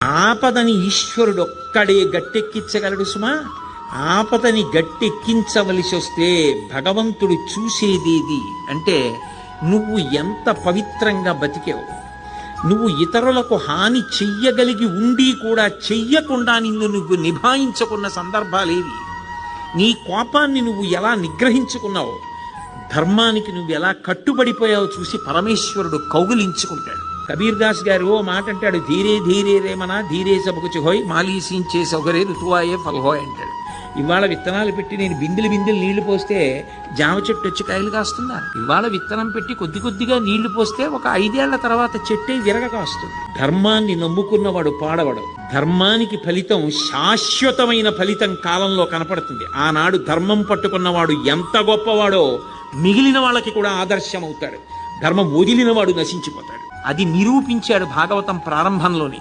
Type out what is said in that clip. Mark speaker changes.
Speaker 1: ఆపదని ఈశ్వరుడు ఒక్కడే గట్టెక్కించగలడు సుమా. ఆపదని గట్టెక్కించవలసి వస్తే భగవంతుడు చూసేదేది అంటే నువ్వు ఎంత పవిత్రంగా బతికావు. నువ్వు ఇతరులకు హాని చెయ్యగలిగి ఉండి కూడా చెయ్యకుండా నిన్ను నువ్వు నిభాయించుకున్న సందర్భాలేవి. నీ కోపాన్ని నువ్వు ఎలా నిగ్రహించుకున్నావు, ధర్మానికి నువ్వు ఎలా కట్టుబడిపోయావో చూసి పరమేశ్వరుడు కౌగిలించుకుంటాడు. కబీర్ దాస్ గారు ఓ మాట అంటాడు, ధీరే ధీరే రేమనా ధీరే సబకుచి హోయ్ మాలీసించే సౌకర్య ఋతువాయే ఫల్హోయ్ అంటాడు. ఇవాళ విత్తనాలు పెట్టి నేను బిందెలు నీళ్లు పోస్తే జామ చెట్టు వచ్చి కాయలు కాస్తుందా? ఇవాళ విత్తనం పెట్టి కొద్ది కొద్దిగా నీళ్లు పోస్తే ఒక 5 ఏళ్ల తర్వాత చెట్టే విరగ కాస్తుంది. ధర్మాన్ని నమ్ముకున్నవాడు పాడవడు. ధర్మానికి ఫలితం శాశ్వతమైన ఫలితం కాలంలో కనపడుతుంది. ఆనాడు ధర్మం పట్టుకున్నవాడు ఎంత గొప్పవాడో మిగిలిన వాళ్ళకి కూడా ఆదర్శం అవుతాడు. ధర్మం వదిలినవాడు నశించిపోతాడు. అది నిరూపించాడు భాగవతం ప్రారంభంలోనే.